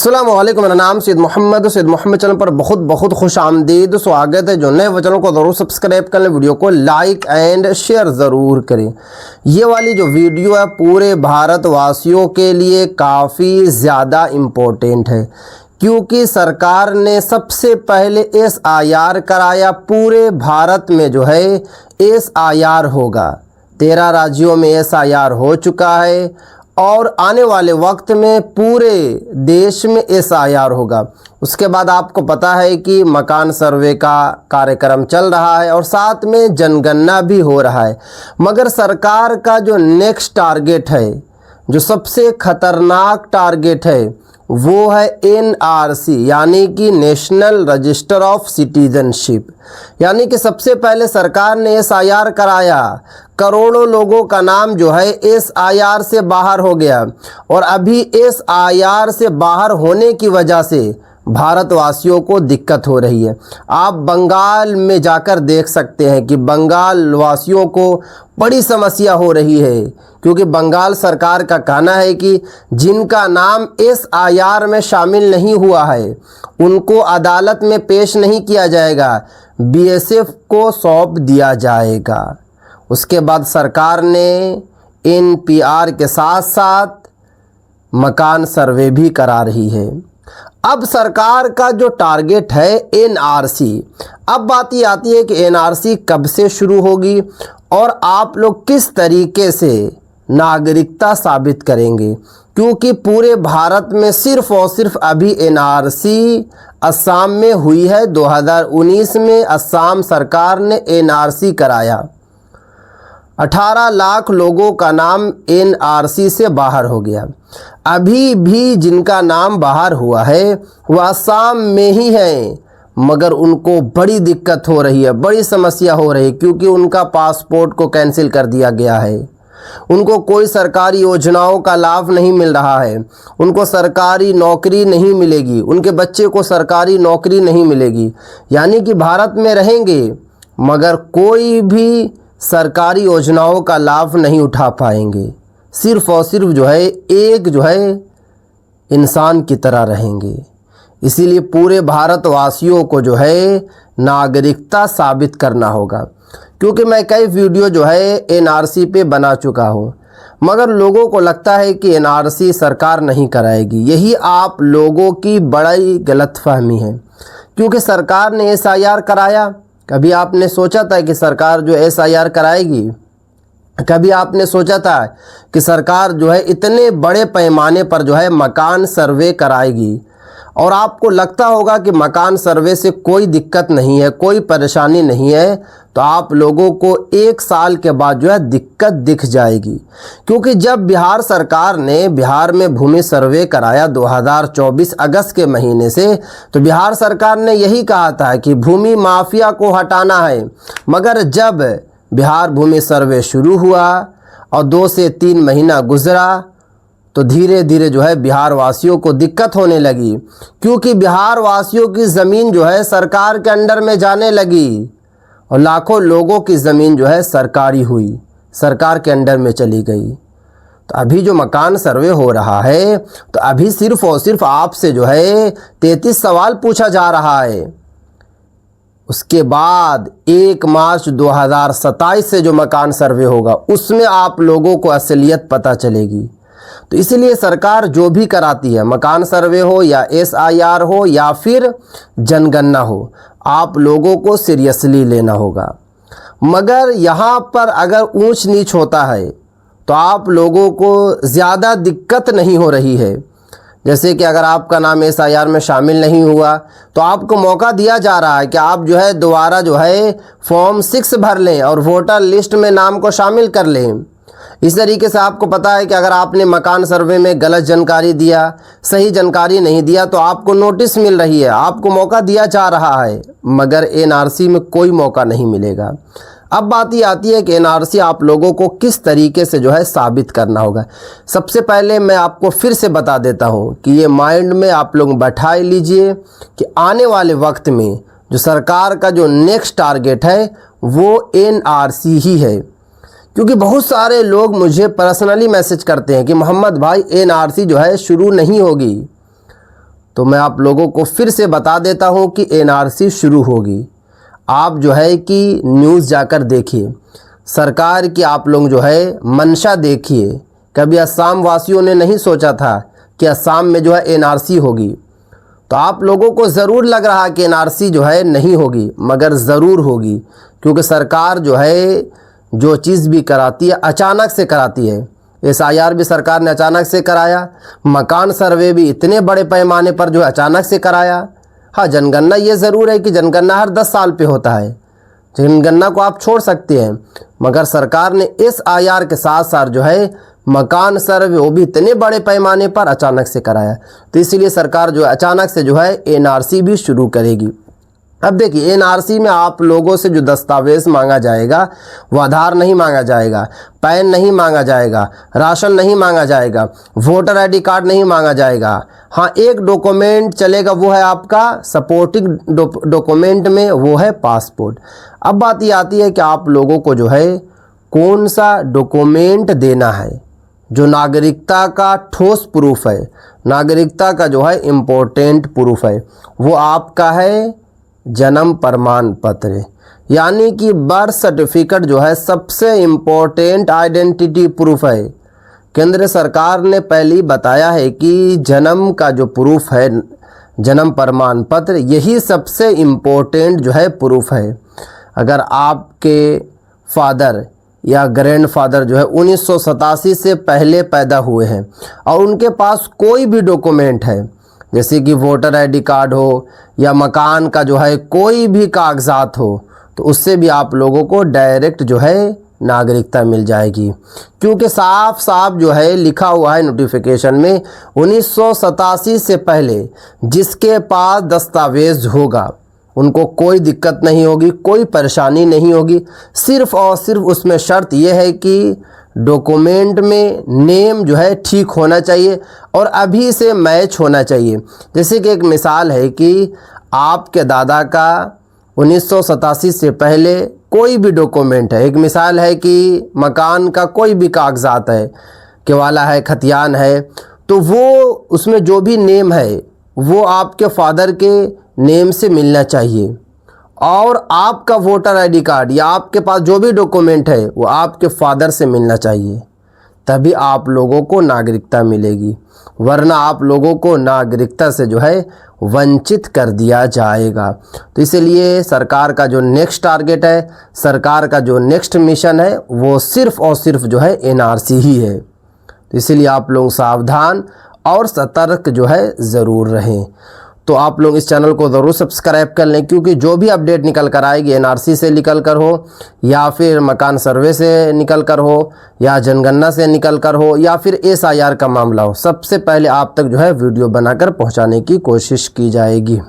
अस्सलामुअलैकुम, मेरा नाम सैयद मोहम्मद चैनल पर बहुत बहुत खुश आमदीद स्वागत है। जो नए चैनल को ज़रूर सब्सक्राइब कर लें, वीडियो को लाइक एंड शेयर ज़रूर करें। ये वाली जो वीडियो है पूरे भारतवासियों के लिए काफ़ी ज़्यादा इम्पोर्टेंट है, क्योंकि सरकार ने सबसे पहले SIR कराया। पूरे भारत में जो है SIR होगा। 13 राज्यों में SIR हो चुका है और आने वाले वक्त में पूरे देश में SIR होगा। उसके बाद आपको पता है कि मकान सर्वे का कार्यक्रम चल रहा है और साथ में जनगणना भी हो रहा है। मगर सरकार का जो नेक्स्ट टारगेट है, जो सबसे खतरनाक टारगेट है, वो है NRC यानी कि नेशनल रजिस्टर ऑफ सिटीजनशिप। यानी कि सबसे पहले सरकार ने SIR कराया, करोड़ों लोगों का नाम जो है SIR से बाहर हो गया और अभी SIR से बाहर होने की वजह से भारतवासियों को दिक्कत हो रही है। आप बंगाल में जाकर देख सकते हैं कि बंगाल वासियों को बड़ी समस्या हो रही है, क्योंकि बंगाल सरकार का कहना है कि जिनका नाम SIR में शामिल नहीं हुआ है उनको अदालत में पेश नहीं किया जाएगा, BSF को सौंप दिया जाएगा। उसके बाद सरकार ने NPR के साथ साथ मकान सर्वे भी करा रही है। अब सरकार का जो टारगेट है NRC, अब बात ये आती है कि NRC कब से शुरू होगी और आप लोग किस तरीके से नागरिकता साबित करेंगे, क्योंकि पूरे भारत में सिर्फ और सिर्फ अभी NRC असम में हुई है। 2019 में असम सरकार ने NRC कराया। 18 लाख लोगों का नाम NRC से बाहर हो गया। अभी भी जिनका नाम बाहर हुआ है वह असम में ही है, मगर उनको बड़ी दिक्कत हो रही है, बड़ी समस्या हो रही है, क्योंकि उनका पासपोर्ट को कैंसिल कर दिया गया है। उनको कोई सरकारी योजनाओं का लाभ नहीं मिल रहा है, उनको सरकारी नौकरी नहीं मिलेगी, उनके बच्चे को सरकारी नौकरी नहीं मिलेगी। यानी कि भारत में रहेंगे मगर कोई भी सरकारी योजनाओं का लाभ नहीं उठा पाएंगे, सिर्फ और सिर्फ जो है एक जो है इंसान की तरह रहेंगे। इसीलिए पूरे भारतवासियों को जो है नागरिकता साबित करना होगा, क्योंकि मैं कई वीडियो जो है NRC पे बना चुका हूँ, मगर लोगों को लगता है कि NRC सरकार नहीं कराएगी। यही आप लोगों की बड़ी गलतफहमी है, क्योंकि सरकार ने SIR कराया। कभी आपने सोचा था कि सरकार जो SIR कराएगी? कभी आपने सोचा था कि सरकार जो है इतने बड़े पैमाने पर जो है मकान सर्वे कराएगी? और आपको लगता होगा कि मकान सर्वे से कोई दिक्कत नहीं है, कोई परेशानी नहीं है, तो आप लोगों को 1 साल के बाद जो है दिक्कत दिख जाएगी। क्योंकि जब बिहार सरकार ने बिहार में भूमि सर्वे कराया 2024 अगस्त के महीने से, तो बिहार सरकार ने यही कहा था कि भूमि माफिया को हटाना है। मगर जब बिहार भूमि सर्वे शुरू हुआ और 2 से 3 महीना गुजरा, तो धीरे धीरे जो है बिहार वासियों को दिक्कत होने लगी, क्योंकि बिहार वासियों की ज़मीन जो है सरकार के अंडर में जाने लगी और लाखों लोगों की ज़मीन जो है सरकारी हुई, सरकार के अंडर में चली गई। तो अभी जो मकान सर्वे हो रहा है, तो अभी सिर्फ और सिर्फ आपसे जो है 33 सवाल पूछा जा रहा है। उसके बाद 1 मार्च 2027 से जो मकान सर्वे होगा उसमें आप लोगों को असलियत पता चलेगी। तो इसलिए सरकार जो भी कराती है, मकान सर्वे हो या SIR हो या फिर जनगणना हो, आप लोगों को सीरियसली लेना होगा। मगर यहाँ पर अगर ऊंच नीच होता है तो आप लोगों को ज़्यादा दिक्कत नहीं हो रही है। जैसे कि अगर आपका नाम SIR में शामिल नहीं हुआ तो आपको मौका दिया जा रहा है कि आप जो है दोबारा जो है फॉर्म 6 भर लें और वोटर लिस्ट में नाम को शामिल कर लें। इस तरीके से आपको पता है कि अगर आपने मकान सर्वे में गलत जानकारी दिया, सही जानकारी नहीं दिया, तो आपको नोटिस मिल रही है, आपको मौका दिया जा रहा है, मगर NRC में कोई मौका नहीं मिलेगा। अब बात ये आती है कि NRC आप लोगों को किस तरीके से जो है साबित करना होगा। सबसे पहले मैं आपको फिर से बता देता हूँ कि ये माइंड में आप लोग बैठा लीजिए कि आने वाले वक्त में जो सरकार का जो नेक्स्ट टारगेट है वो NRC ही है। क्योंकि बहुत सारे लोग मुझे पर्सनली मैसेज करते हैं कि मोहम्मद भाई NRC जो है शुरू नहीं होगी, तो मैं आप लोगों को फिर से बता देता हूं कि एनआरसी शुरू होगी। आप जो है कि न्यूज़ जाकर देखिए, सरकार की आप लोग जो है मंशा देखिए। कभी असम वासियों ने नहीं सोचा था कि असम में जो है एनआरसी होगी, तो आप लोगों को ज़रूर लग रहा कि एनआरसी जो है नहीं होगी, मगर ज़रूर होगी, क्योंकि सरकार जो है जो चीज़ भी कराती है अचानक से कराती है। एसआईआर भी सरकार ने अचानक से कराया, मकान सर्वे भी इतने बड़े पैमाने पर जो है अचानक से कराया। हाँ, जनगणना ये ज़रूर है कि जनगणना हर 10 साल पे होता है, जनगणना को आप छोड़ सकते हैं, मगर सरकार ने एसआईआर के साथ साथ जो है मकान सर्वे वो भी इतने बड़े पैमाने पर अचानक से कराया। तो इसीलिए सरकार जो है अचानक से जो है एनआरसी भी शुरू करेगी। अब देखिए, एनआरसी में आप लोगों से जो दस्तावेज़ मांगा जाएगा वो आधार नहीं मांगा जाएगा, पैन नहीं मांगा जाएगा, राशन नहीं मांगा जाएगा, वोटर आईडी कार्ड नहीं मांगा जाएगा। हाँ, एक डॉक्यूमेंट चलेगा, वो है आपका सपोर्टिंग डॉक्यूमेंट में, वो है पासपोर्ट। अब बात ये आती है कि आप लोगों को जो है कौन सा डॉक्यूमेंट देना है। जो नागरिकता का ठोस प्रूफ है, नागरिकता का जो है इम्पोर्टेंट प्रूफ है, वो आपका है जन्म प्रमाण पत्र, यानी कि बर्थ सर्टिफिकेट जो है सबसे इम्पोर्टेंट आइडेंटिटी प्रूफ है। केंद्र सरकार ने पहले ही बताया है कि जन्म का जो प्रूफ है, जन्म प्रमाण पत्र, यही सबसे इम्पोर्टेंट जो है प्रूफ है। अगर आपके फादर या ग्रैंडफादर जो है 1987 से पहले पैदा हुए हैं और उनके पास कोई भी डॉक्यूमेंट है, जैसे कि वोटर आईडी कार्ड हो या मकान का जो है कोई भी कागजात हो, तो उससे भी आप लोगों को डायरेक्ट जो है नागरिकता मिल जाएगी। क्योंकि साफ साफ जो है लिखा हुआ है नोटिफिकेशन में, 1987 से पहले जिसके पास दस्तावेज होगा उनको कोई दिक्कत नहीं होगी, कोई परेशानी नहीं होगी। सिर्फ़ और सिर्फ उसमें शर्त यह है कि डॉक्यूमेंट में नेम जो है ठीक होना चाहिए और अभी से मैच होना चाहिए। जैसे कि एक मिसाल है कि आपके दादा का 1987 से पहले कोई भी डॉक्यूमेंट है, एक मिसाल है कि मकान का कोई भी कागजात है, केवाला है, खतियान है, तो वो उसमें जो भी नेम है वो आपके फादर के नेम से मिलना चाहिए, और आपका वोटर आईडी कार्ड या आपके पास जो भी डॉक्यूमेंट है वो आपके फादर से मिलना चाहिए, तभी आप लोगों को नागरिकता मिलेगी, वरना आप लोगों को नागरिकता से जो है वंचित कर दिया जाएगा। तो इसलिए सरकार का जो नेक्स्ट टारगेट है, सरकार का जो नेक्स्ट मिशन है, वो सिर्फ़ और सिर्फ जो है एनआरसी ही है। तो इसलिए आप लोग सावधान और सतर्क जो है ज़रूर रहें। तो आप लोग इस चैनल को ज़रूर सब्सक्राइब कर लें, क्योंकि जो भी अपडेट निकल कर आएगी, एनआरसी से निकल कर हो या फिर मकान सर्वे से निकल कर हो या जनगणना से निकल कर हो या फिर एसआईआर का मामला हो, सबसे पहले आप तक जो है वीडियो बनाकर पहुंचाने की कोशिश की जाएगी।